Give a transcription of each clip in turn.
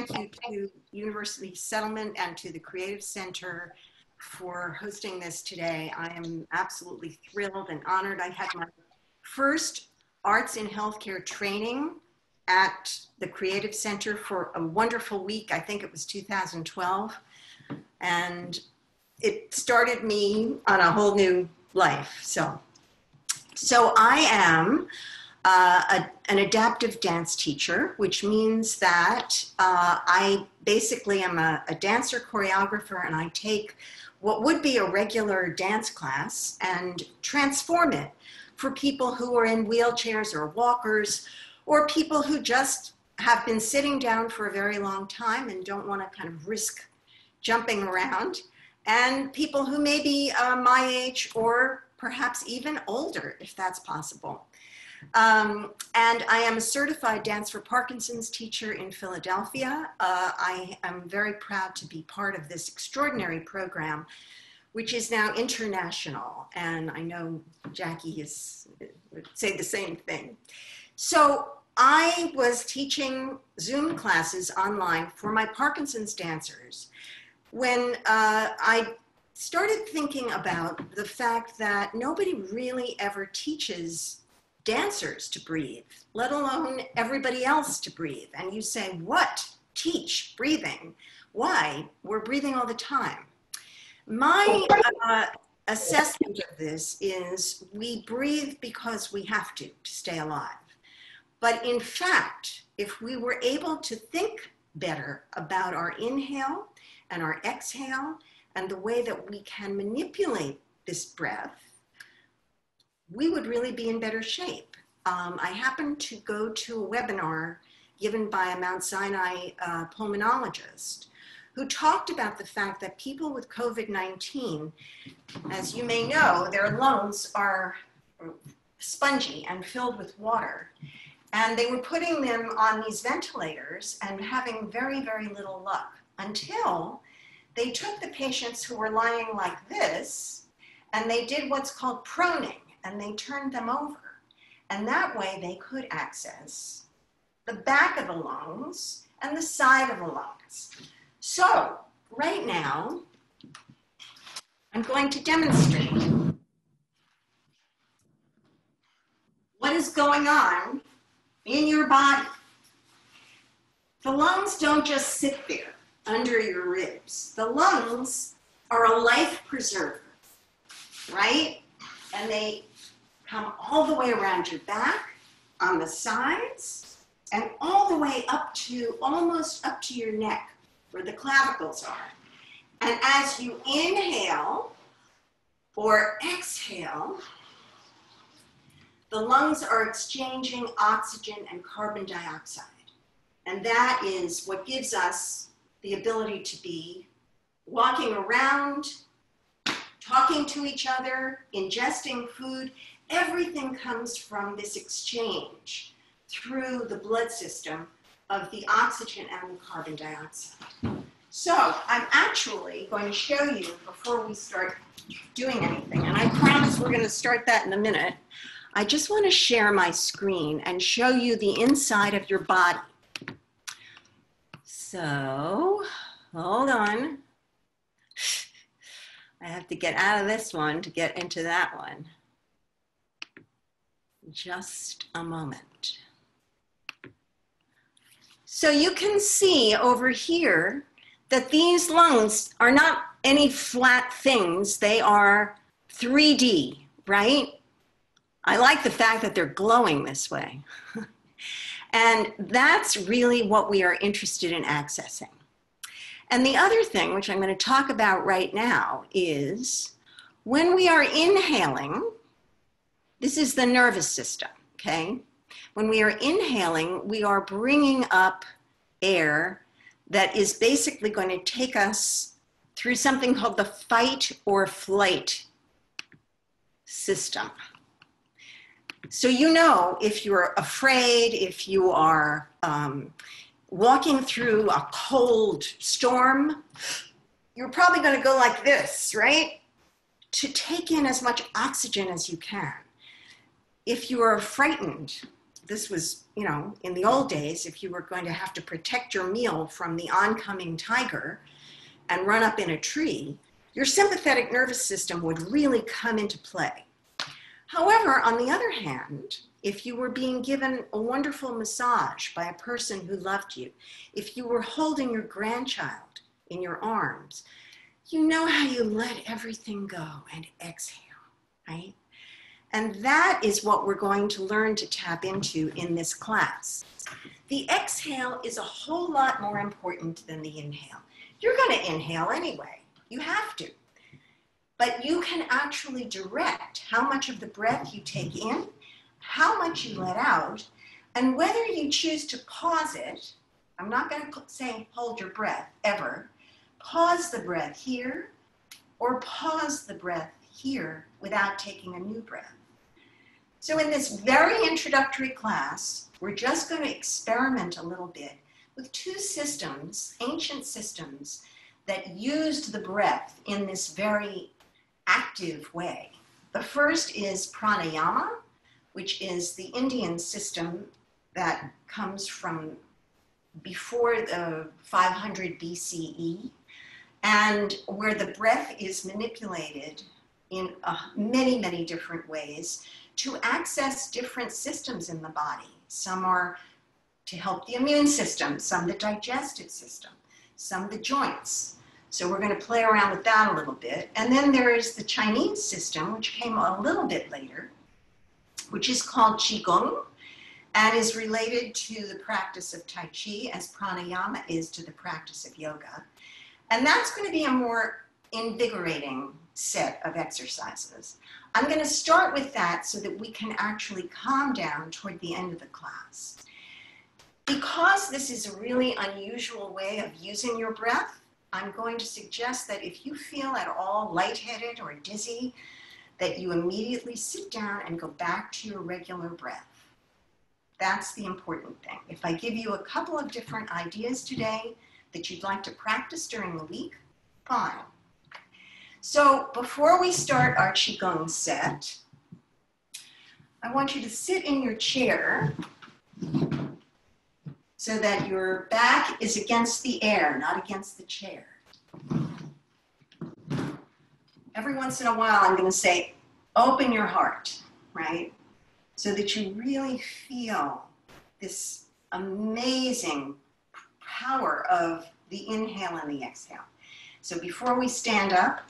thank you to University Settlement and to the Creative Center for hosting this today. I am absolutely thrilled and honored. I had my first Arts in Healthcare training at the Creative Center for a wonderful week. I think it was 2012. And it started me on a whole new life. So I am an adaptive dance teacher, which means that I basically am a dancer choreographer, and I take what would be a regular dance class and transform it for people who are in wheelchairs or walkers, or people who just have been sitting down for a very long time and don't want to kind of risk jumping around, and people who may be my age or perhaps even older, if that's possible. And I am a certified Dance for Parkinson's teacher in Philadelphia. I am very proud to be part of this extraordinary program, which is now international. And I know Jackie would say the same thing. So I was teaching Zoom classes online for my Parkinson's dancers when I started thinking about the fact that nobody really ever teaches dancers to breathe, let alone everybody else to breathe. And you say, what? Teach breathing? Why? We're breathing all the time. My assessment of this is we breathe because we have to stay alive. But in fact, if we were able to think better about our inhale and our exhale and the way that we can manipulate this breath, we would really be in better shape. I happened to go to a webinar given by a Mount Sinai pulmonologist who talked about the fact that people with COVID-19, as you may know, their lungs are spongy and filled with water. And they were putting them on these ventilators and having very, very little luck until they took the patients who were lying like this and they did what's called proning, and they turned them over. And that way they could access the back of the lungs and the side of the lungs. So right now, I'm going to demonstrate what is going on in your body. The lungs don't just sit there under your ribs. The lungs are a life preserver, right? And they come all the way around your back, on the sides, and all the way up to, almost up to your neck, where the clavicles are. And as you inhale or exhale, the lungs are exchanging oxygen and carbon dioxide. And that is what gives us the ability to be walking around, talking to each other, ingesting food. Everything comes from this exchange through the blood system of the oxygen and the carbon dioxide. So I'm actually going to show you before we start doing anything, and I promise we're going to start that in a minute. I just want to share my screen and show you the inside of your body. So, hold on. I have to get out of this one to get into that one. Just a moment. So you can see over here that these lungs are not any flat things. They are 3D, right? I like the fact that they're glowing this way. And that's really what we are interested in accessing. And the other thing, which I'm going to talk about right now, is when we are inhaling, this is the nervous system, okay? When we are inhaling, we are bringing up air that is basically going to take us through something called the fight or flight system. So you know, if you're afraid, if you are walking through a cold storm, you're probably going to go like this, right? To take in as much oxygen as you can. If you are frightened, this was, you know, in the old days, if you were going to have to protect your meal from the oncoming tiger and run up in a tree, your sympathetic nervous system would really come into play. However, on the other hand, if you were being given a wonderful massage by a person who loved you, if you were holding your grandchild in your arms, you know how you let everything go and exhale, right? And that is what we're going to learn to tap into in this class. The exhale is a whole lot more important than the inhale. You're going to inhale anyway. You have to. But you can actually direct how much of the breath you take in, how much you let out, and whether you choose to pause it. I'm not going to say hold your breath ever. Pause the breath here, or pause the breath here without taking a new breath. So in this very introductory class, we're just going to experiment a little bit with two systems, ancient systems, that used the breath in this very active way. The first is pranayama, which is the Indian system that comes from before the 500 BCE, and where the breath is manipulated in many, many different ways to access different systems in the body. Some are to help the immune system, some the digestive system, some the joints. So we're going to play around with that a little bit. And then there is the Chinese system, which came a little bit later, which is called Qigong and is related to the practice of Tai Chi as pranayama is to the practice of yoga. And that's going to be a more invigorating set of exercises. I'm going to start with that so that we can actually calm down toward the end of the class. Because this is a really unusual way of using your breath, I'm going to suggest that if you feel at all lightheaded or dizzy, that you immediately sit down and go back to your regular breath. That's the important thing. If I give you a couple of different ideas today that you'd like to practice during the week, fine. So before we start our Qigong set, I want you to sit in your chair so that your back is against the air, not against the chair. Every once in a while, I'm going to say, open your heart, right? So that you really feel this amazing power of the inhale and the exhale. So before we stand up,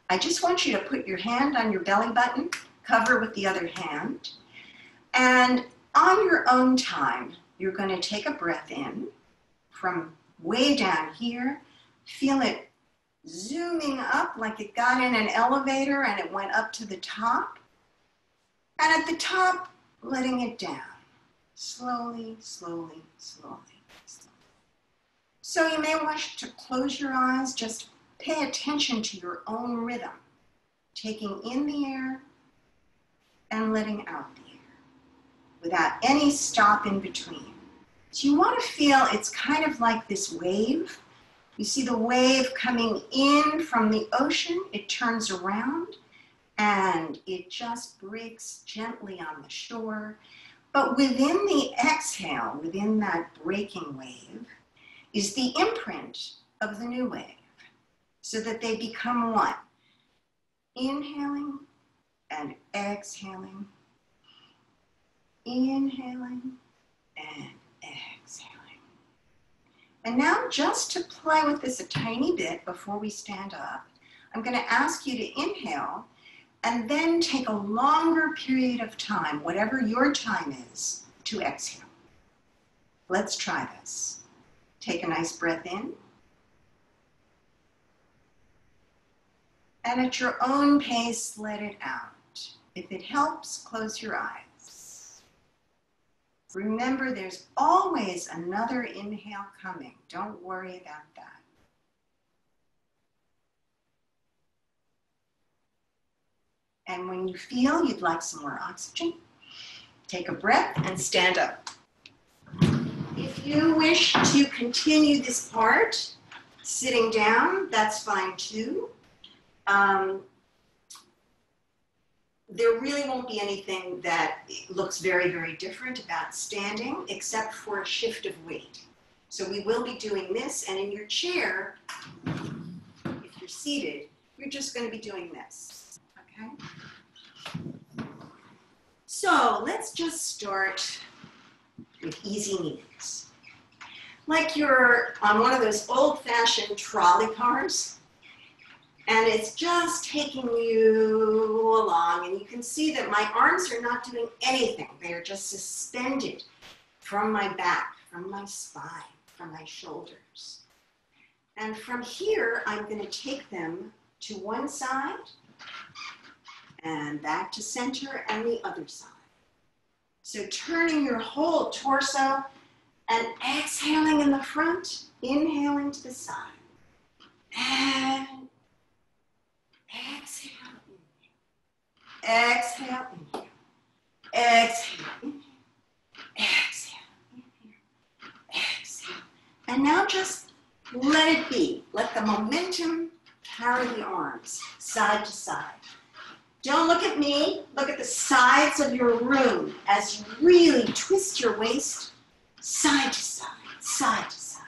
I just want you to put your hand on your belly button, cover with the other hand, and on your own time, you're going to take a breath in from way down here. Feel it zooming up like it got in an elevator and it went up to the top. And at the top, letting it down. Slowly, slowly, slowly, slowly. So you may wish to close your eyes. Just pay attention to your own rhythm. Taking in the air and letting out the air without any stop in between. So you want to feel it's kind of like this wave. You see the wave coming in from the ocean. It turns around and it just breaks gently on the shore. But within the exhale, within that breaking wave, is the imprint of the new wave, so that they become one. Inhaling and exhaling. Inhaling and exhaling. And now, just to play with this a tiny bit before we stand up, I'm going to ask you to inhale and then take a longer period of time, whatever your time is, to exhale. Let's try this. Take a nice breath in. And at your own pace, let it out. If it helps, close your eyes. Remember, there's always another inhale coming. Don't worry about that. And when you feel you'd like some more oxygen, take a breath and stand up. If you wish to continue this part sitting down, that's fine too. there really won't be anything that looks very, very different about standing except for a shift of weight. So we will be doing this, and in your chair, if you're seated, you're just going to be doing this, okay? So let's just start with easy knees. Like you're on one of those old-fashioned trolley cars, and it's just taking you along, and you can see that my arms are not doing anything. They are just suspended from my back, from my spine, from my shoulders. And from here, I'm going to take them to one side and back to center and the other side. So turning your whole torso and exhaling in the front, inhaling to the side. And exhale, inhale. Exhale, inhale. Exhale, inhale. Exhale, inhale. Exhale. And now just let it be. Let the momentum carry the arms side to side. Don't look at me. Look at the sides of your room as you really twist your waist side to side, side to side.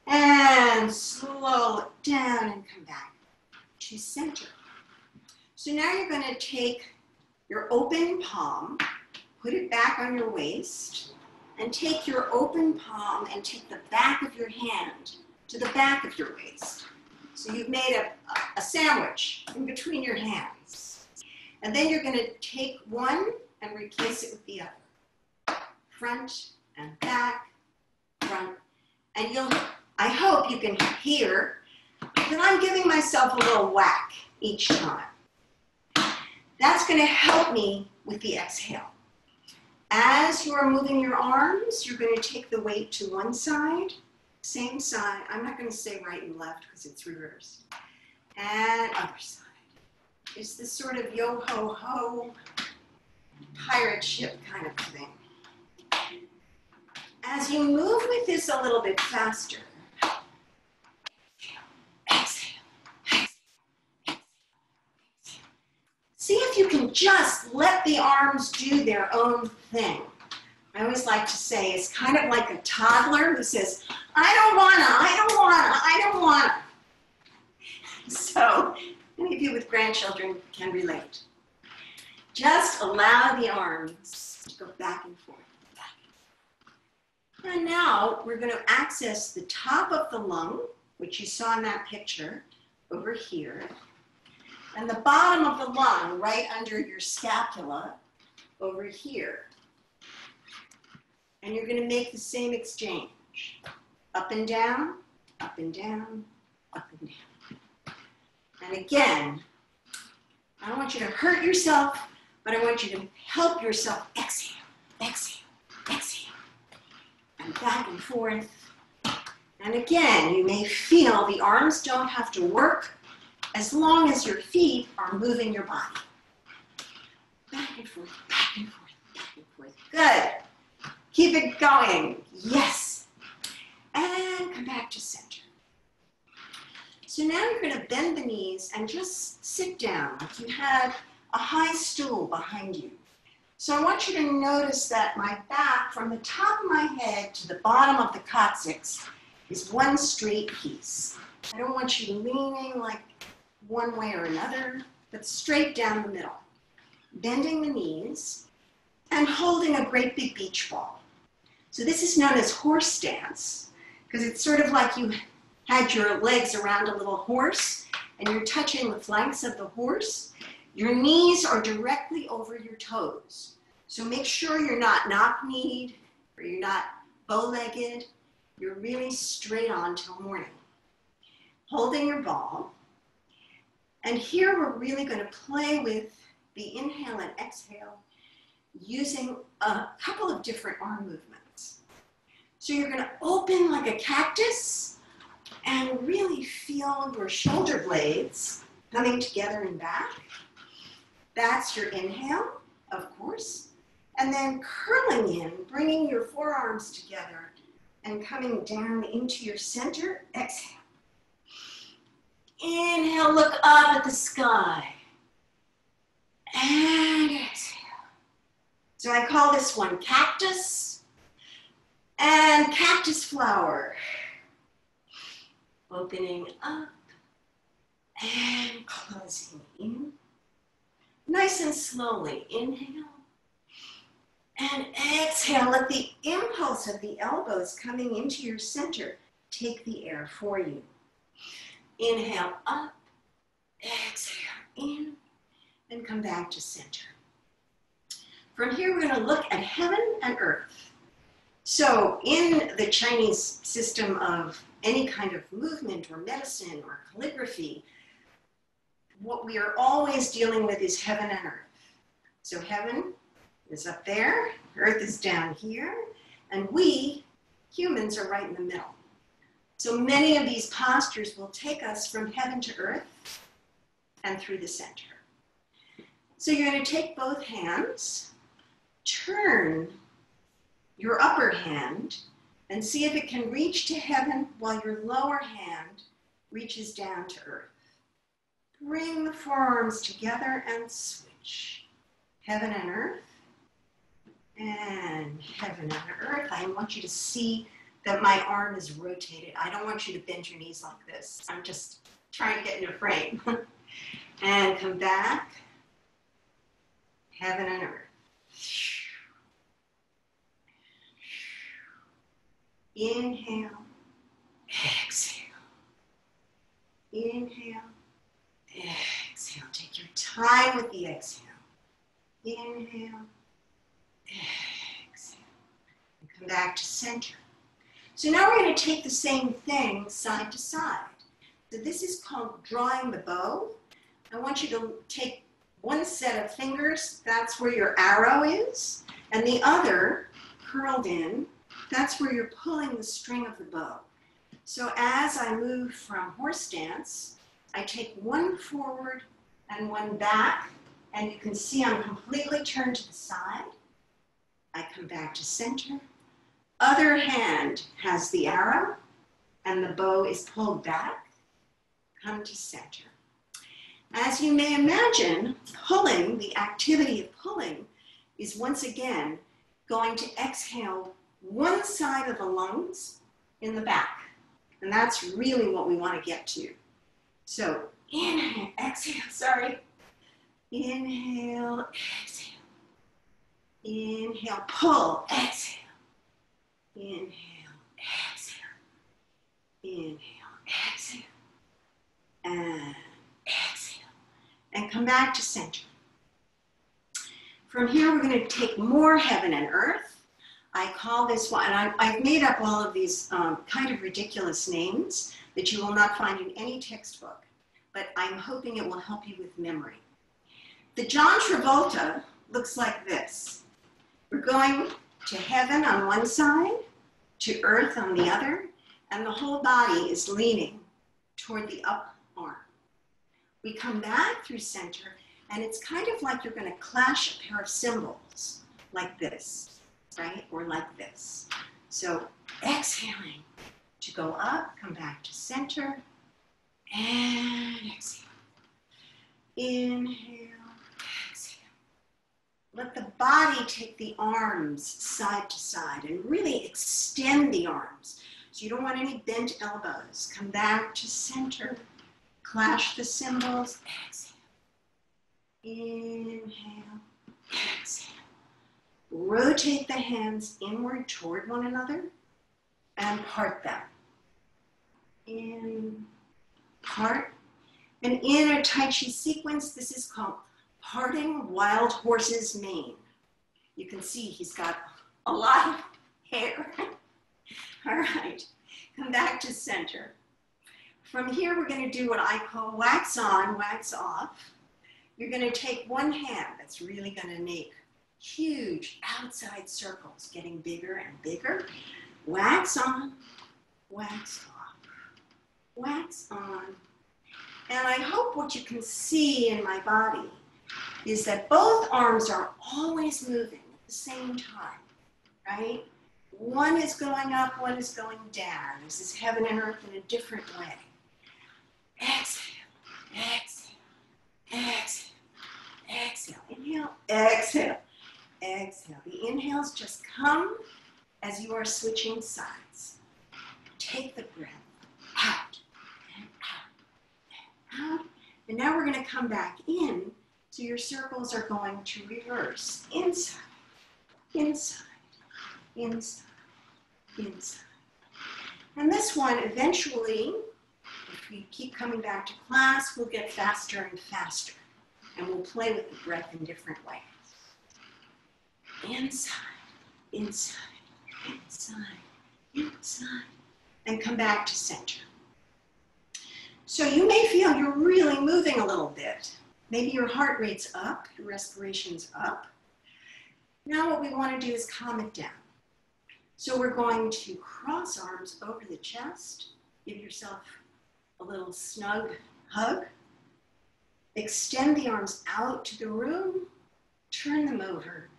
And slow it down and come back to center. So now you're going to take your open palm, put it back on your waist, and take your open palm and take the back of your hand to the back of your waist. So you've made a sandwich in between your hands. And then you're going to take one and replace it with the other. Front and back, front. And I hope you can hear that I'm giving myself a little whack each time. That's going to help me with the exhale. As you are moving your arms, you're going to take the weight to one side, same side. I'm not going to say right and left because it's reversed. And other side. It's this sort of yo-ho-ho pirate ship kind of thing. As you move with this a little bit faster, exhale, exhale, exhale, exhale. See if you can just let the arms do their own thing. I always like to say it's kind of like a toddler who says, I don't wanna, I don't wanna, I don't wanna. So many of you with grandchildren can relate. Just allow the arms to go back and forth. And now we're going to access the top of the lung, which you saw in that picture over here, and the bottom of the lung right under your scapula over here. And you're going to make the same exchange. Up and down, up and down, up and down. And again, I don't want you to hurt yourself, but I want you to help yourself exhale, exhale, exhale. And back and forth. And again, you may feel the arms don't have to work as long as your feet are moving your body. Back and forth, back and forth, back and forth. Good. Keep it going. Yes. And come back to center. So now you're going to bend the knees and just sit down like you had a high stool behind you. So I want you to notice that my back, from the top of my head to the bottom of the coccyx, is one straight piece. I don't want you leaning like one way or another, but straight down the middle. Bending the knees and holding a great big beach ball. So this is known as horse stance, because it's sort of like you had your legs around a little horse and you're touching the flanks of the horse. Your knees are directly over your toes. So make sure you're not knock-kneed or you're not bow-legged. You're really straight on till morning. Holding your ball. And here we're really going to play with the inhale and exhale using a couple of different arm movements. So you're going to open like a cactus and really feel your shoulder blades coming together and back. That's your inhale, of course. And then curling in, bringing your forearms together and coming down into your center. Exhale. Inhale, look up at the sky. And exhale. So I call this one cactus and cactus flower. Opening up and closing in. Nice and slowly. Inhale and exhale. Let the impulse of the elbows coming into your center take the air for you. Inhale up, exhale in, and come back to center. From here, we're going to look at heaven and earth. So in the Chinese system of any kind of movement or medicine or calligraphy, what we are always dealing with is heaven and earth. So heaven is up there, earth is down here, and we, humans, are right in the middle. So many of these postures will take us from heaven to earth and through the center. So you're going to take both hands, turn your upper hand, and see if it can reach to heaven while your lower hand reaches down to earth. Bring the forearms together and switch. Heaven and earth, and heaven and earth. I want you to see that my arm is rotated. I don't want you to bend your knees like this. I'm just trying to get in a frame. And come back. Heaven and earth. Inhale, exhale. Inhale, exhale. Take your time with the exhale. Inhale, exhale. And come back to center. So now we're going to take the same thing side to side. So this is called drawing the bow. I want you to take one set of fingers, that's where your arrow is, and the other, curled in, that's where you're pulling the string of the bow. So as I move from horse stance, I take one forward and one back, and you can see I'm completely turned to the side. I come back to center. Other hand has the arrow, and the bow is pulled back. Come to center. As you may imagine, pulling, the activity of pulling, is once again going to exhale one side of the lungs in the back. And that's really what we want to get to. So inhale, exhale, sorry. Inhale, exhale. Inhale, pull, exhale. Inhale, exhale. Inhale, exhale. And exhale. And come back to center. From here, we're going to take more heaven and earth. I call this one, and I've made up all of these kind of ridiculous names that you will not find in any textbook, but I'm hoping it will help you with memory. The John Travolta looks like this. We're going to heaven on one side, to earth on the other, and the whole body is leaning toward the up arm. We come back through center, and it's kind of like you're going to clash a pair of cymbals, like this, right? Or like this. So exhaling to go up, come back to center, and exhale. Inhale, exhale. Let the body take the arms side to side and really extend the arms. So you don't want any bent elbows. Come back to center. Clash the cymbals. Exhale. Inhale. Exhale. Rotate the hands inward toward one another and part them. In, part. And in a Tai Chi sequence, this is called parting wild horse's mane. You can see he's got a lot of hair. All right, come back to center. From here, we're going to do what I call wax on, wax off. You're going to take one hand that's really going to make huge outside circles, getting bigger and bigger. Wax on, wax off, wax on. And I hope what you can see in my body is that both arms are always moving at the same time, right? One is going up, one is going down. This is heaven and earth in a different way. Exhale, exhale, exhale, exhale. inhale, exhale, exhale. The inhales just come as you are switching sides. Take the breath out and out and out. And now we're going to come back in, so your circles are going to reverse. Inside, inside, inside, inside. And this one, eventually, if we keep coming back to class, we'll get faster and faster. And we'll play with the breath in different ways. Inside, inside, inside, inside. And come back to center. So you may feel you're really moving a little bit. Maybe your heart rate's up, your respiration's up. Now what we want to do is calm it down. So we're going to cross arms over the chest. Give yourself a little snug hug. Extend the arms out to the room. Turn them over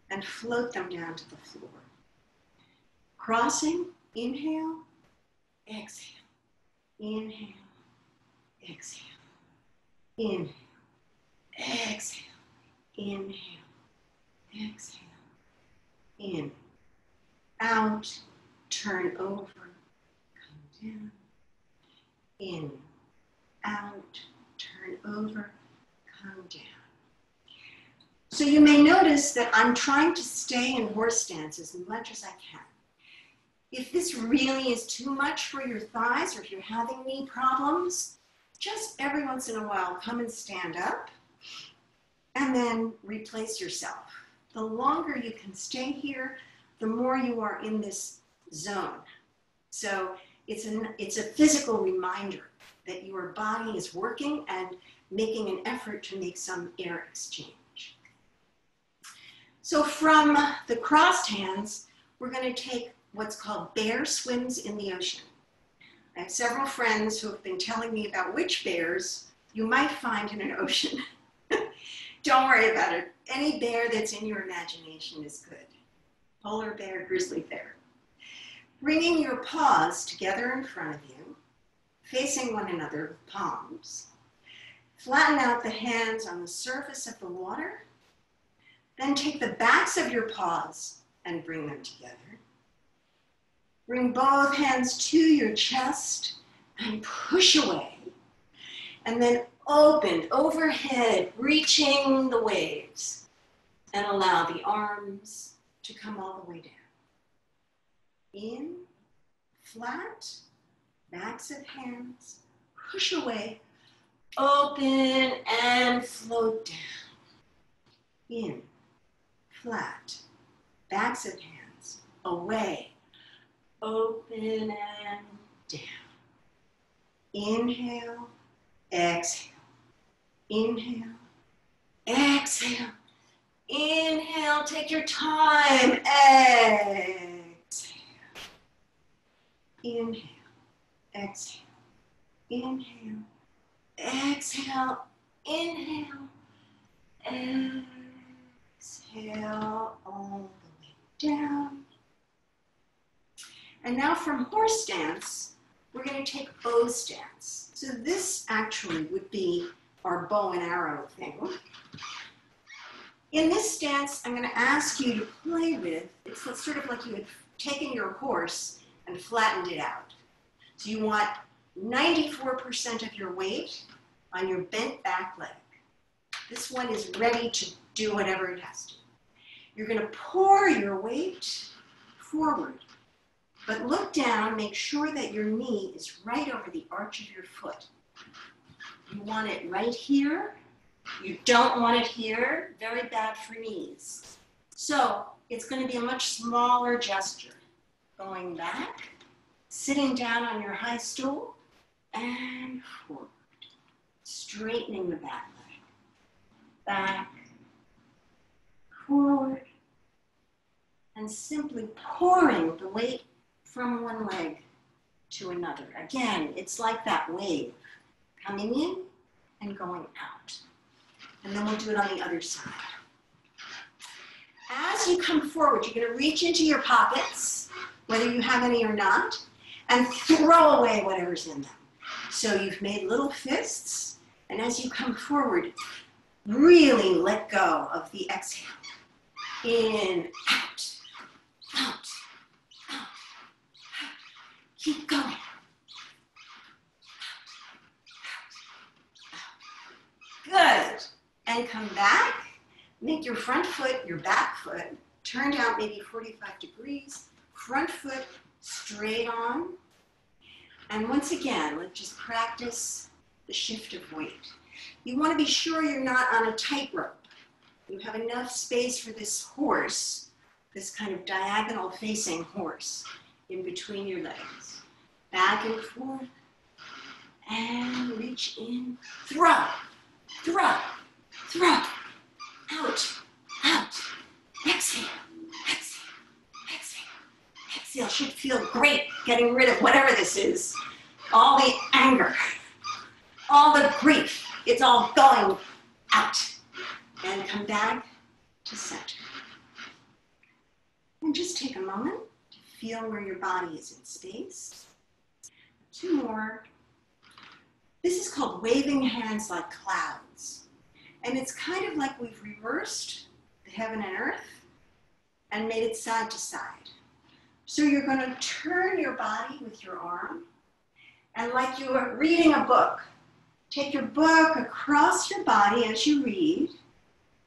and float them down to the floor. Crossing, inhale, exhale, inhale, exhale, inhale, exhale, inhale, exhale, in, out, turn over, come down, in, out, turn over, come down. So you may notice that I'm trying to stay in horse stance as much as I can. If this really is too much for your thighs, or if you're having knee problems, just every once in a while come and stand up and then replace yourself. The longer you can stay here, the more you are in this zone. So it's a physical reminder that your body is working and making an effort to make some air exchange. So from the crossed hands, we're going to take what's called bear swims in the ocean. I have several friends who have been telling me about which bears you might find in an ocean. Don't worry about it. Any bear that's in your imagination is good. Polar bear, grizzly bear. Bringing your paws together in front of you, facing one another with palms. Flatten out the hands on the surface of the water. Then take the backs of your paws and bring them together. Bring both hands to your chest and push away. And then open overhead, reaching the waves. And allow the arms to come all the way down. In, flat, backs of hands, push away, open and float down. In, flat, backs of hands, away, open and down. Inhale, exhale, inhale, exhale, inhale, take your time, exhale, inhale, exhale, inhale, exhale, inhale, exhale, all the way down. And now from horse stance, we're going to take bow stance. So this actually would be our bow and arrow thing. In this stance, I'm going to ask you to play with, it's sort of like you had taken your horse and flattened it out. So you want 94% of your weight on your bent back leg. This one is ready to do whatever it has to. You're going to pour your weight forward, but look down, make sure that your knee is right over the arch of your foot. You want it right here. You don't want it here. Very bad for knees. So it's going to be a much smaller gesture. Going back, sitting down on your high stool, and forward. Straightening the back leg. Back, forward, and simply pouring the weight from one leg to another. Again, it's like that wave, coming in and going out. And then we'll do it on the other side. As you come forward, you're going to reach into your pockets, whether you have any or not, and throw away whatever's in them. So you've made little fists, and as you come forward, Really let go of the exhale. In, out, out, out. Keep going. Good. And come back. Make your front foot, your back foot, turned out maybe 45 degrees. Front foot straight on. And once again, let's just practice the shift of weight. You want to be sure you're not on a tightrope. You have enough space for this horse, this kind of diagonal facing horse in between your legs. Back and forth. And reach in. Throw, throw, throw. Out, out. Exhale, exhale, exhale. Exhale should feel great getting rid of whatever this is. All the anger, all the grief. It's all going out. And come back to center. And just take a moment to feel where your body is in space. 2 more. This is called waving hands like clouds. And it's kind of like we've reversed the heaven and earth and made it side to side. So you're going to turn your body with your arm, and like you are reading a book, take your book across your body as you read,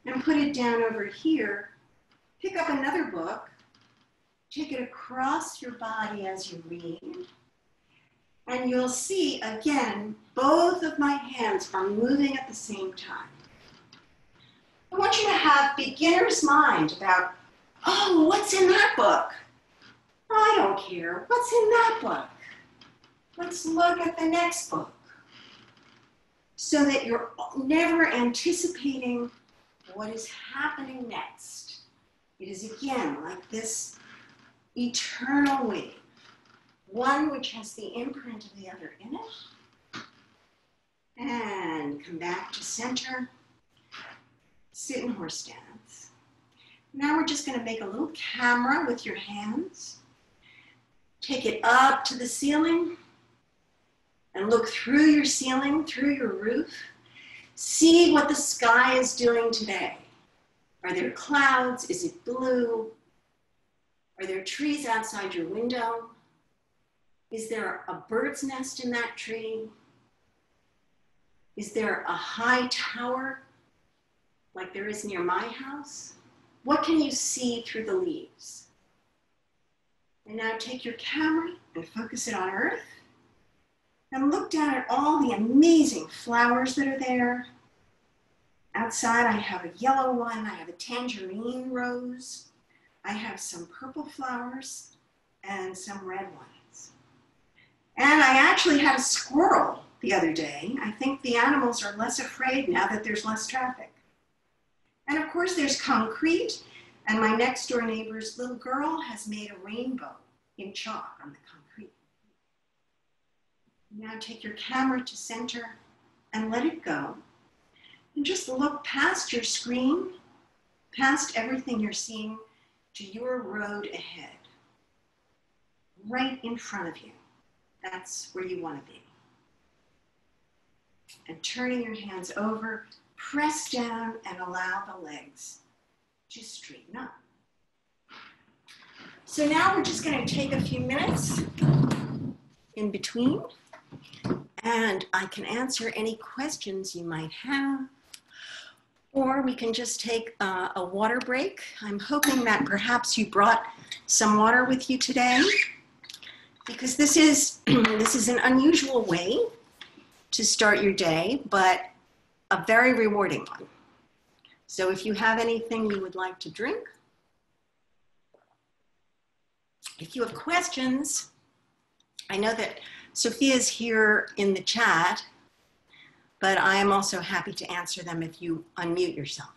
and put it down over here. Pick up another book, take it across your body as you read, and you'll see, again, both of my hands are moving at the same time. I want you to have beginner's mind about, oh, what's in that book? I don't care. What's in that book? Let's look at the next book. So that you're never anticipating what is happening next. It is again like this eternal wave, one which has the imprint of the other in it. And come back to center. Sit in horse stance. Now we're just going to make a little camera with your hands. Take it up to the ceiling and look through your ceiling, through your roof. See what the sky is doing today. Are there clouds? Is it blue? Are there trees outside your window? Is there a bird's nest in that tree? Is there a high tower like there is near my house? What can you see through the leaves? And now take your camera and focus it on Earth. And look down at all the amazing flowers that are there. Outside, I have a yellow one. I have a tangerine rose. I have some purple flowers and some red ones. And I actually had a squirrel the other day. I think the animals are less afraid now that there's less traffic. And of course, there's concrete. And my next door neighbor's little girl has made a rainbow in chalk on the concrete. Now take your camera to center and let it go. And just look past your screen, past everything you're seeing, to your road ahead. Right in front of you. That's where you want to be. And turning your hands over, press down and allow the legs to straighten up. So now we're just going to take a few minutes in between, and I can answer any questions you might have, or we can just take a water break. I'm hoping that perhaps you brought some water with you today, because this is an unusual way to start your day, but a very rewarding one. So if you have anything you would like to drink, if you have questions, I know that Sophia's here in the chat, but I am also happy to answer them if you unmute yourself.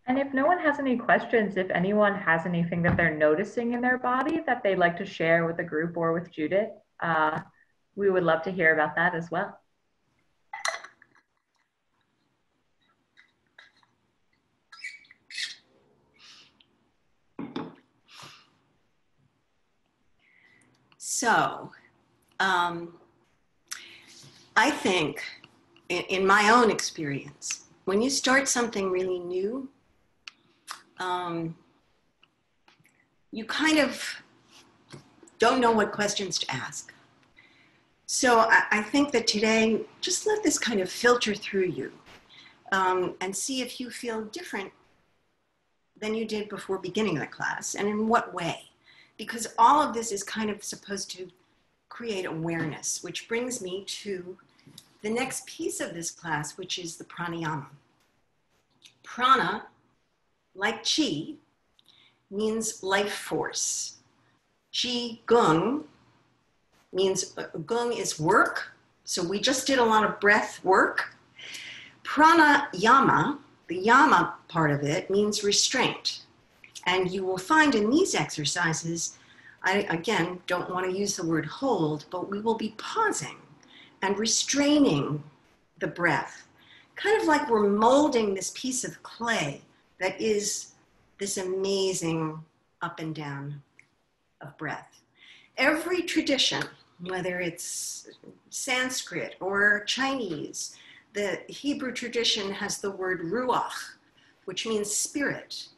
And if no one has any questions, if anyone has anything that they're noticing in their body that they'd like to share with the group or with Judith, we would love to hear about that as well. So, I think in my own experience, when you start something really new, you kind of don't know what questions to ask. So I think that today, just let this kind of filter through you and see if you feel different than you did before beginning the class, and in what way. Because all of this is kind of supposed to create awareness, which brings me to the next piece of this class, which is the pranayama. Prana, like Qi, means life force. Qigong means, Gung is work, so we just did a lot of breath work. Pranayama, the yama part of it, means restraint. And you will find in these exercises, I, again, don't want to use the word hold, but we will be pausing and restraining the breath, kind of like we're molding this piece of clay that is this amazing up and down of breath. Every tradition, whether it's Sanskrit or Chinese, the Hebrew tradition has the word ruach, which means spirit.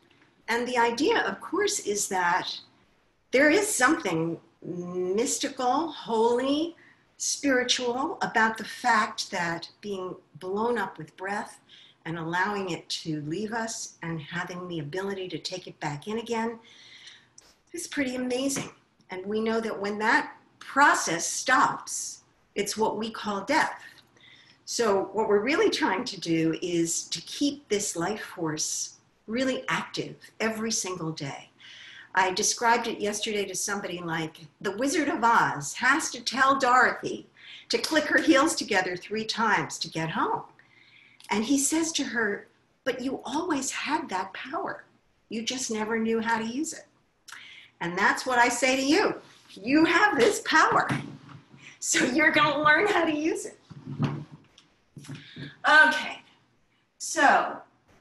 And the idea, of course, is that there is something mystical, holy, spiritual about the fact that being blown up with breath and allowing it to leave us and having the ability to take it back in again is pretty amazing. And we know that when that process stops, it's what we call death. So what we're really trying to do is to keep this life force really active every single day. I described it yesterday to somebody like the Wizard of Oz has to tell Dorothy to click her heels together 3 times to get home. And he says to her, but you always had that power. You just never knew how to use it. And that's what I say to you. You have this power. So you're going to learn how to use it. Okay. So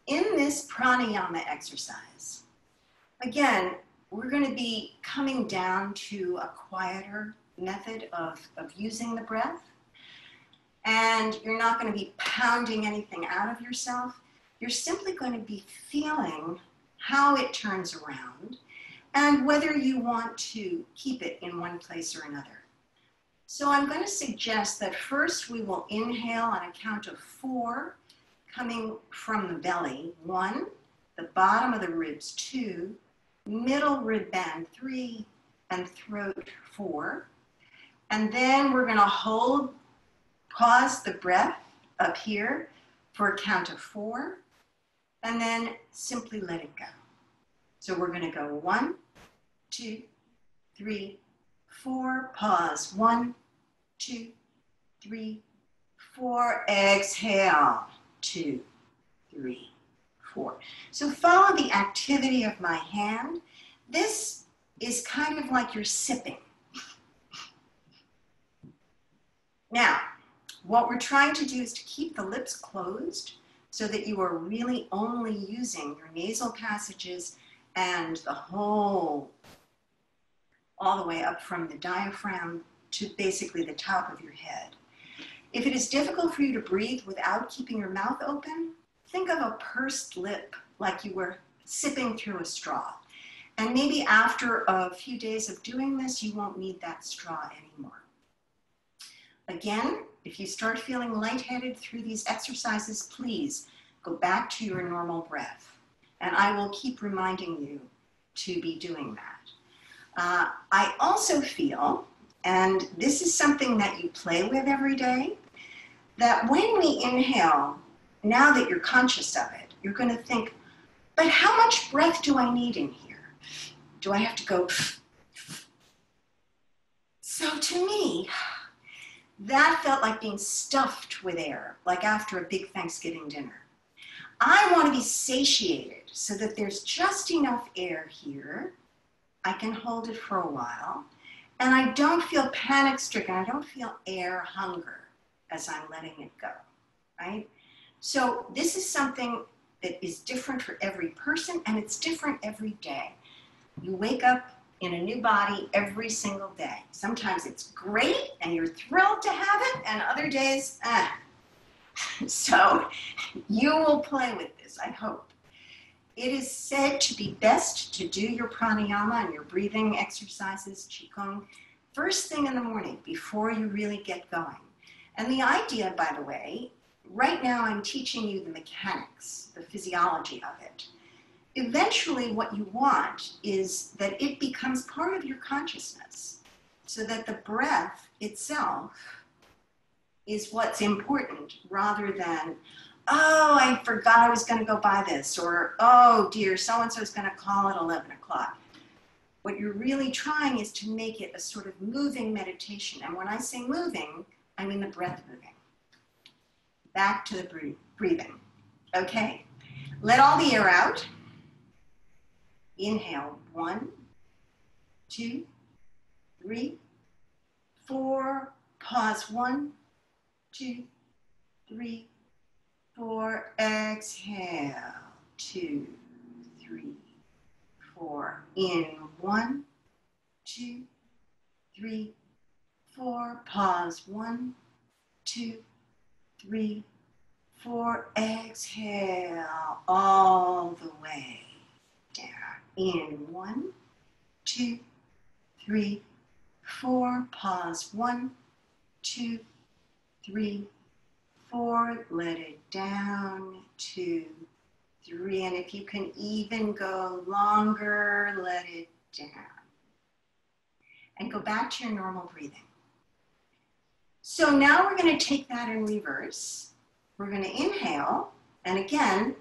in this pranayama exercise, again, we're going to be coming down to a quieter method of using the breath. And you're not going to be pounding anything out of yourself. You're simply going to be feeling how it turns around and whether you want to keep it in one place or another. So I'm going to suggest that first we will inhale on a count of 4, coming from the belly. 1, the bottom of the ribs. 2, middle rib band. 3, and throat. 4. And then we're going to pause the breath up here for a count of 4, and then simply let it go. So we're going to go 1, 2, 3, 4, pause. 1, 2, 3, 4, exhale. 2, 3, 4. So follow the activity of my hand. This is kind of like you're sipping. Now, what we're trying to do is to keep the lips closed so that you are really only using your nasal passages and the whole, all the way up from the diaphragm to basically the top of your head. If it is difficult for you to breathe without keeping your mouth open, think of a pursed lip like you were sipping through a straw. And maybe after a few days of doing this, you won't need that straw anymore. Again, if you start feeling lightheaded through these exercises, please go back to your normal breath. And I will keep reminding you to be doing that. I also feel, and this is something that you play with every day, that when we inhale, now that you're conscious of it, you're going to think, but how much breath do I need in here? Do I have to go? So to me, that felt like being stuffed with air, like after a big Thanksgiving dinner. I want to be satiated so that there's just enough air here. I can hold it for a while. And I don't feel panic-stricken. I don't feel air hunger as I'm letting it go, right? So this is something that is different for every person, and it's different every day. You wake up in a new body every single day. Sometimes it's great and you're thrilled to have it, and other days, So you will play with this, I hope. It is said to be best to do your pranayama and your breathing exercises, Qigong, first thing in the morning before you really get going. And the idea, by the way, right now I'm teaching you the mechanics, the physiology of it. Eventually what you want is that it becomes part of your consciousness, so that the breath itself is what's important rather than, oh, I forgot I was going to go buy this, or, oh dear, so-and-so is going to call at 11 o'clock. What you're really trying is to make it a sort of moving meditation. And when I say moving, I mean the breath moving. Back to the breathing. Okay, let all the air out. Inhale, 1, 2, 3, 4. Pause, 1, 2, 3, 4. Exhale, 2, 3, 4. In, 1, 2, 3, 4. Pause, 1, 2, 3, 4. Exhale all the way down. In, 1, 2, 3, 4. Pause, 1, 2, 3, 4. Let it down, 2, 3. And if you can even go longer, let it down. And go back to your normal breathing. So now we're going to take that in reverse. We're going to inhale. And again,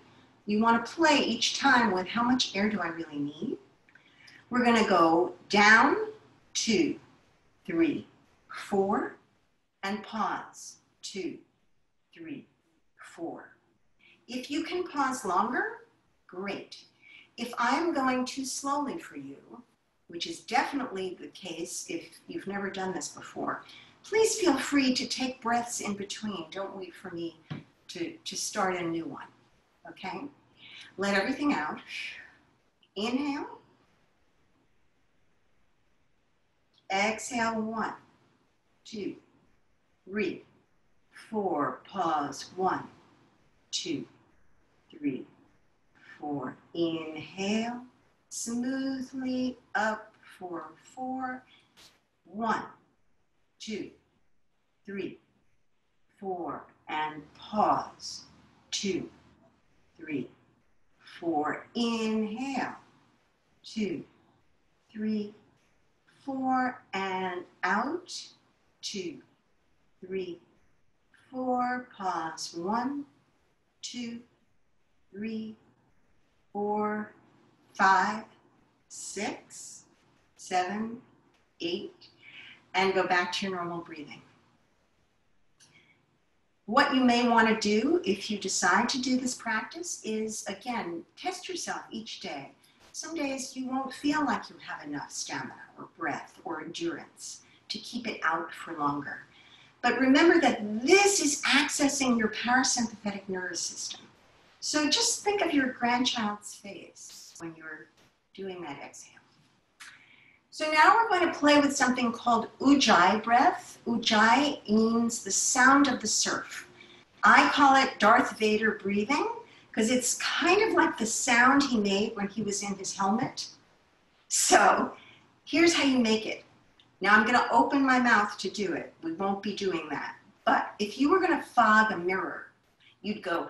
you want to play each time with how much air do I really need. We're going to go down, 2, 3, 4, and pause, 2, 3, 4. If you can pause longer, great. If I'm going too slowly for you, which is definitely the case if you've never done this before, please feel free to take breaths in between. Don't wait for me to start a new one, okay? Let everything out. Inhale. Exhale, 1, 2, 3, 4. Pause, 1, 2, 3, 4. Inhale, smoothly up for 4. 1, 2, 3, 4. And pause, 2, 3, 4. Inhale, 2, 3, 4. And out, 2, 3, 4. Pause, 1, 2, 3, 4, 5, 6, 7, 8, and go back to your normal breathing. What you may want to do if you decide to do this practice is, again, test yourself each day. Some days you won't feel like you have enough stamina or breath or endurance to keep it out for longer. But remember that this is accessing your parasympathetic nervous system. So just think of your grandchild's face when you're doing that exhale. So now we're going to play with something called Ujjayi breath. Ujjayi means the sound of the surf. I call it Darth Vader breathing because it's kind of like the sound he made when he was in his helmet. So here's how you make it. Now I'm going to open my mouth to do it. We won't be doing that. But if you were going to fog a mirror, you'd go,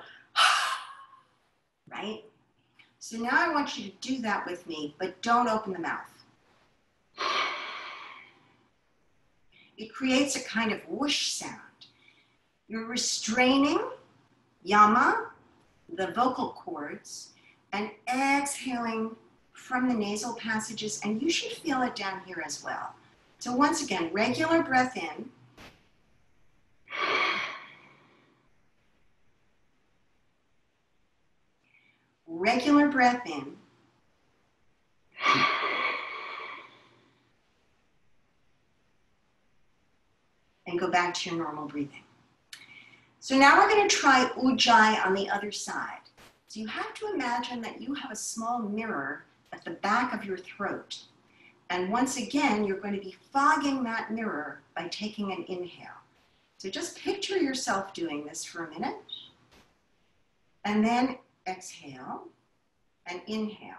right? So now I want you to do that with me, but don't open the mouth. It creates a kind of whoosh sound. You're restraining yama, the vocal cords, and exhaling from the nasal passages, and you should feel it down here as well. So once again, regular breath in. Regular breath in. And go back to your normal breathing. So now we're going to try Ujjayi on the other side. So you have to imagine that you have a small mirror at the back of your throat. And once again, you're going to be fogging that mirror by taking an inhale. So just picture yourself doing this for a minute, and then exhale and inhale.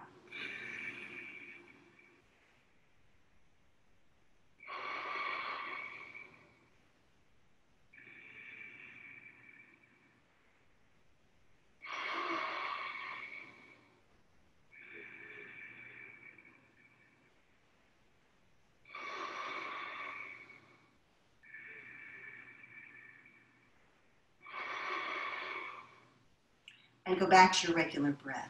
And go back to your regular breath.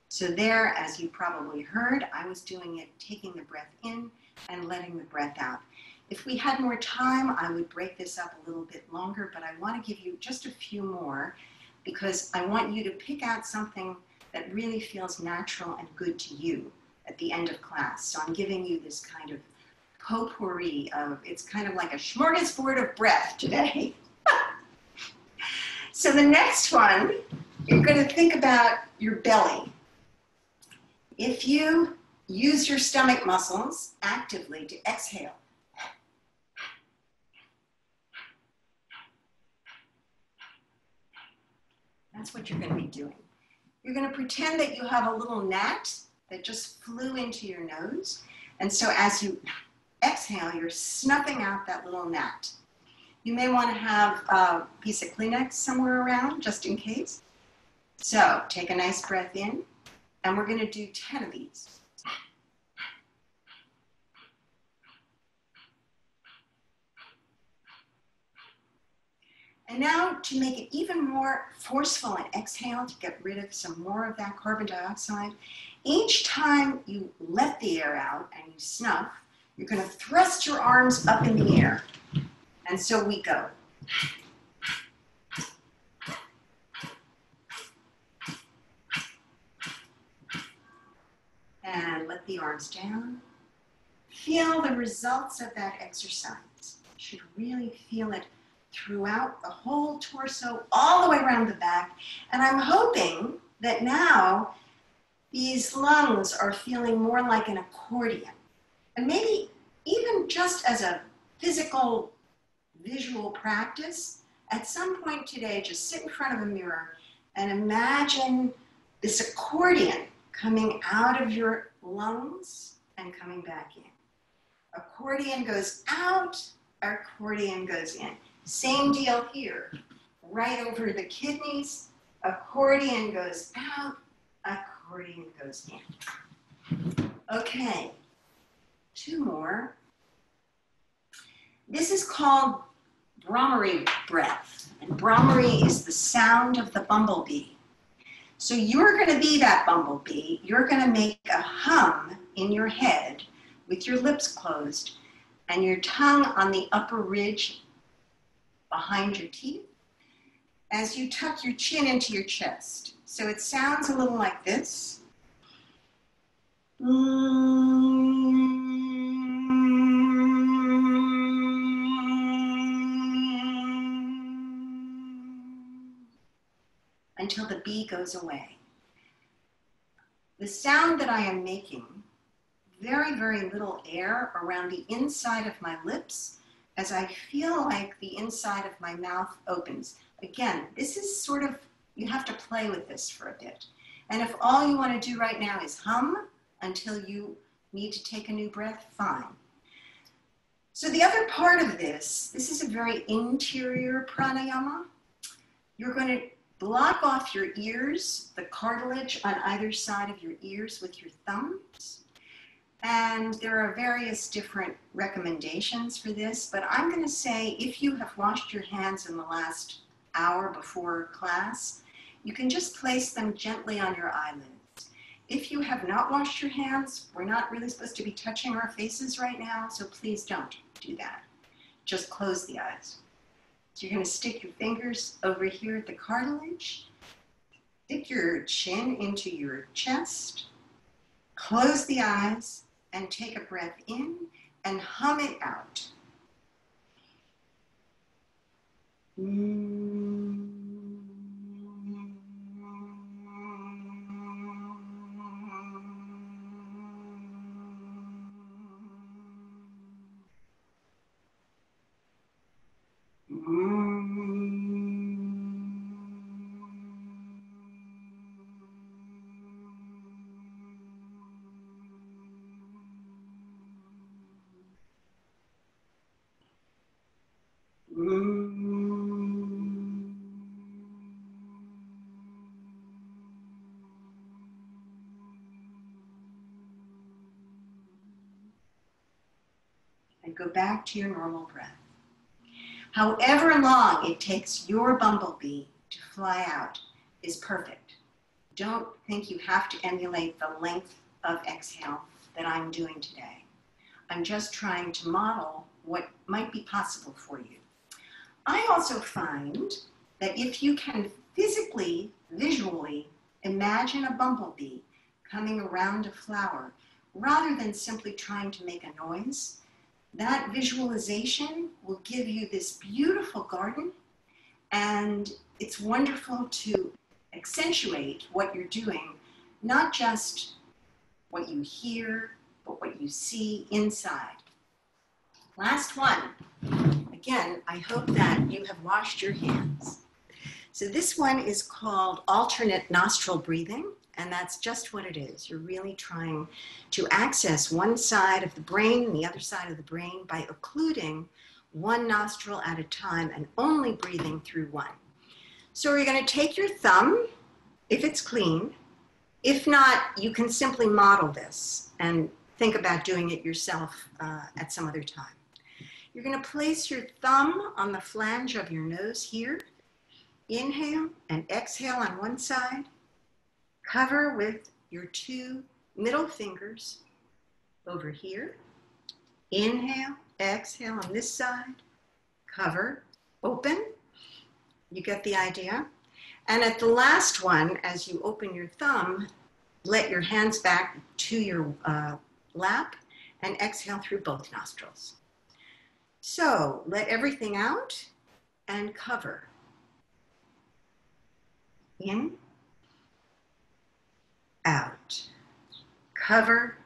So there, as you probably heard, I was doing it, taking the breath in and letting the breath out. If we had more time, I would break this up a little bit longer, but I want to give you just a few more because I want you to pick out something that really feels natural and good to you at the end of class. So I'm giving you this kind of potpourri of, it's kind of like a smorgasbord of breath today. So the next one, you're going to think about your belly. If you use your stomach muscles actively to exhale, that's what you're going to be doing. You're going to pretend that you have a little gnat that just flew into your nose. And so as you exhale, you're snuffing out that little gnat. You may want to have a piece of Kleenex somewhere around, just in case. So take a nice breath in, and we're going to do 10 of these. And now to make it even more forceful and exhale to get rid of some more of that carbon dioxide, each time you let the air out and you snuff, you're going to thrust your arms up in the air. And so we go. And let the arms down. Feel the results of that exercise. You should really feel it throughout the whole torso, all the way around the back. And I'm hoping that now these lungs are feeling more like an accordion. And maybe even just as a physical, visual practice, at some point today, just sit in front of a mirror and imagine this accordion coming out of your lungs and coming back in. Accordion goes out, accordion goes in. Same deal here. Right over the kidneys, accordion goes out, accordion goes in. Okay, 2 more. This is called Brahmari breath. And Brahmari is the sound of the bumblebee. So you're going to be that bumblebee. You're going to make a hum in your head with your lips closed and your tongue on the upper ridge behind your teeth as you tuck your chin into your chest. So it sounds a little like this. Until the bee goes away. The sound that I am making, very, very little air around the inside of my lips as I feel like the inside of my mouth opens. Again, this is sort of, you have to play with this for a bit. And if all you want to do right now is hum until you need to take a new breath, fine. So the other part of this is a very interior pranayama. You're going to block off your ears, the cartilage on either side of your ears with your thumbs. And there are various different recommendations for this, but I'm going to say if you have washed your hands in the last hour before class, you can just place them gently on your eyelids. If you have not washed your hands, we're not really supposed to be touching our faces right now, so please don't do that. Just close the eyes. So you're going to stick your fingers over here at the cartilage, stick your chin into your chest, close the eyes, and take a breath in and hum it out. go back to your normal breath. However long it takes your bumblebee to fly out is perfect. Don't think you have to emulate the length of exhale that I'm doing today. I'm just trying to model what might be possible for you. I also find that if you can physically, visually imagine a bumblebee coming around a flower, rather than simply trying to make a noise, that visualization will give you this beautiful garden, and it's wonderful to accentuate what you're doing, not just what you hear, but what you see inside. Last one. Again, I hope that you have washed your hands. So this one is called alternate nostril breathing, and that's just what it is. You're really trying to access one side of the brain and the other side of the brain by occluding one nostril at a time and only breathing through one. So you're going to take your thumb, if it's clean. If not, you can simply model this and think about doing it yourself at some other time. You're going to place your thumb on the flange of your nose here. Inhale and exhale on one side. Cover with your two middle fingers over here. Inhale, exhale on this side. Cover, open. You get the idea? And at the last one, as you open your thumb, let your hands back to your lap and exhale through both nostrils. So let everything out and cover. In, out. Cover,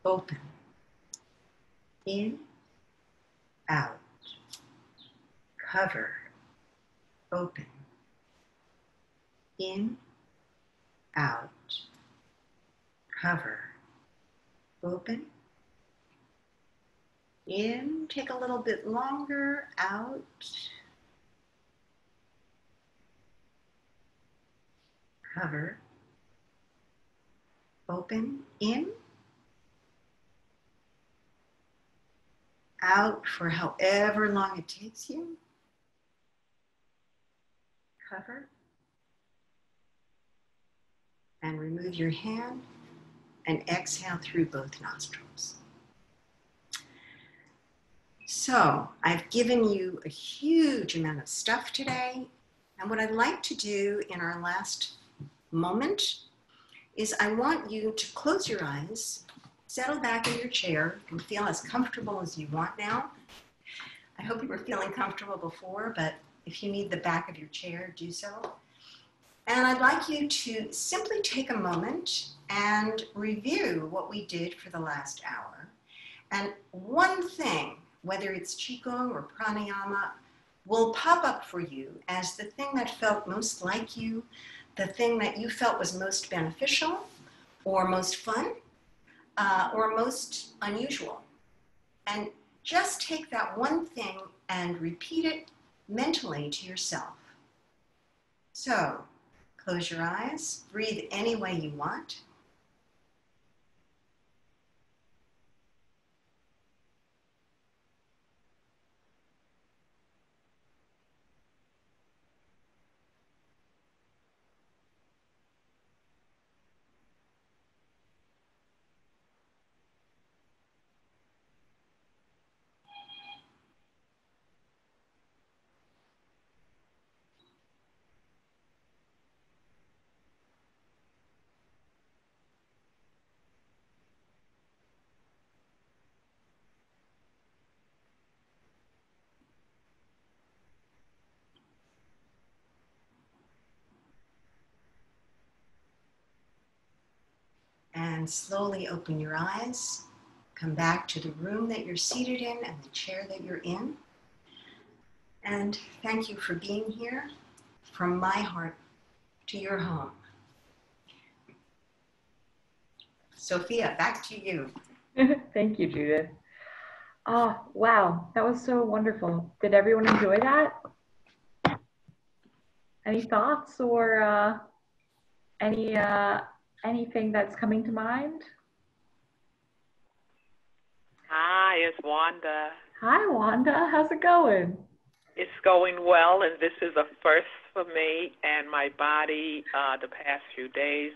open. In, out. Cover, open. In, out. Cover, open. In, take a little bit longer, out. Cover, open, in, out for however long it takes you. Cover, and remove your hand and exhale through both nostrils. So I've given you a huge amount of stuff today, and what I'd like to do in our last moment is I want you to close your eyes, settle back in your chair, and feel as comfortable as you want now. I hope you were feeling comfortable before, but if you need the back of your chair, do so. And I'd like you to simply take a moment and review what we did for the last hour. And one thing, whether it's Qigong or Pranayama, will pop up for you as the thing that felt most like you, the thing that you felt was most beneficial or most fun or most unusual. And just take that one thing and repeat it mentally to yourself. So close your eyes, breathe any way you want. And slowly open your eyes, come back to the room that you're seated in and the chair that you're in. And thank you for being here, from my heart to your home. Sophia, back to you. Thank you, Judith. Oh, wow, that was so wonderful. Did everyone enjoy that? Any thoughts or anything that's coming to mind? Hi, it's Wanda. Hi, Wanda. How's it going? It's going well, and this is a first for me, and my body the past few days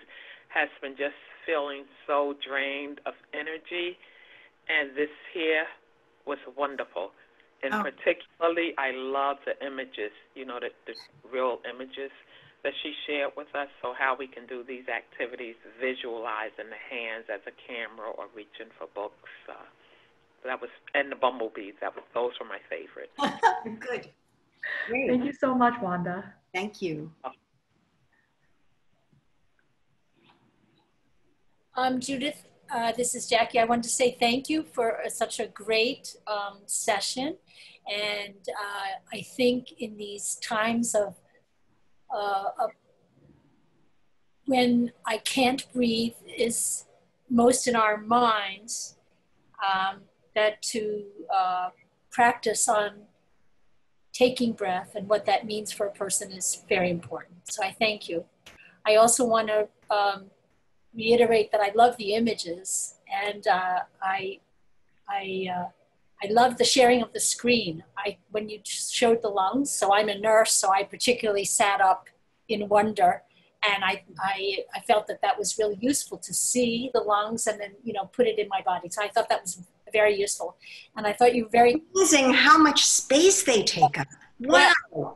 has been just feeling so drained of energy, and this here was wonderful. And particularly, I love the images, the real images that she shared with us, so how we can do these activities, visualizing the hands as a camera or reaching for books. That was, and the bumblebees. Those were my favorite. Good. Great. Thank you so much, Wanda. Thank you. Judith, this is Jackie. I wanted to say thank you for such a great session. And I think in these times of when I can't breathe is most in our minds, that to practice on taking breath and what that means for a person is very important. So I thank you. I also want to reiterate that I love the images, and I love the sharing of the screen. When you showed the lungs, so I'm a nurse, so I particularly sat up in wonder, and I felt that was really useful to see the lungs and then put it in my body. So I thought that was very useful, and I thought you were very amazing how much space they take up. Wow. Yeah.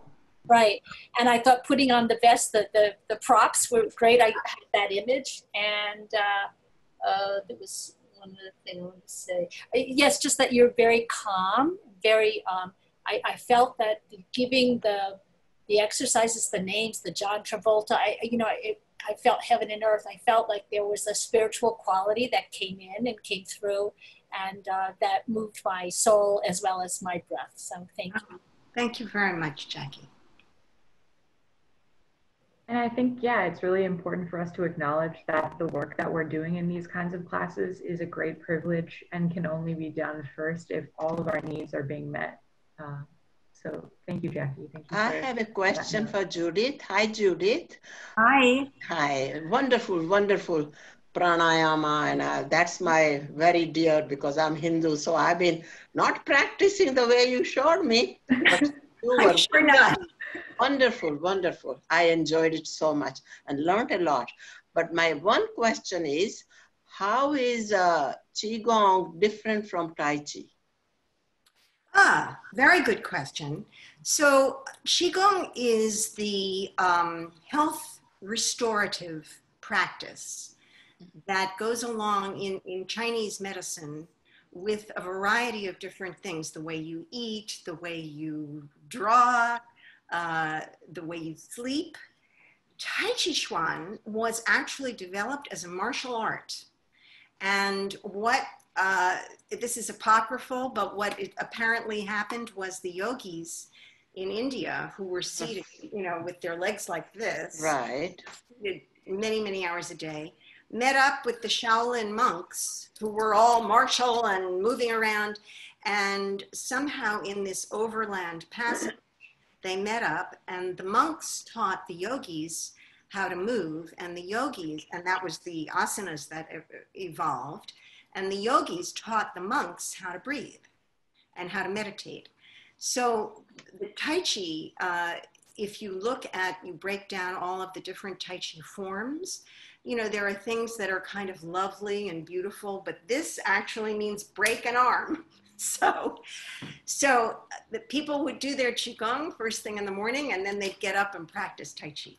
Right. And I thought putting on the vest, the props were great. I had that image. And there was one other thing I wanted to say. Yes, just that you're very calm, very, I felt that giving the exercises, the names, the John Travolta, I felt heaven and earth. I felt like there was a spiritual quality that came in and came through, and that moved my soul as well as my breath. So thank you. Thank you very much, Jackie. And I think, yeah, it's really important for us to acknowledge that the work that we're doing in these kinds of classes is a great privilege and can only be done first if all of our needs are being met. So thank you, Jackie. Thank you. I have a question for Judith. Hi, Judith. Hi. Hi. Wonderful, wonderful pranayama. And that's my very dear, because I'm Hindu. So I've been not practicing the way you showed me, but you were sure not. Wonderful, wonderful. I enjoyed it so much and learned a lot. But my one question is, how is Qigong different from Tai Chi? Very good question. So Qigong is the health restorative practice that goes along in Chinese medicine with a variety of different things: the way you eat, the way you draw, the way you sleep. Tai Chi Chuan was actually developed as a martial art. And what, this is apocryphal, but what apparently happened was the yogis in India who were seated, with their legs like this, right, many, many hours a day, met up with the Shaolin monks who were all martial and moving around. And somehow in this overland passage, they met up, and the monks taught the yogis how to move, and the yogis, and that was the asanas that evolved, and the yogis taught the monks how to breathe and how to meditate. So the Tai Chi, if you you break down all of the different Tai Chi forms, there are things that are kind of lovely and beautiful, but this actually means break an arm. So the people would do their Qigong first thing in the morning, and then they'd get up and practice Tai Chi.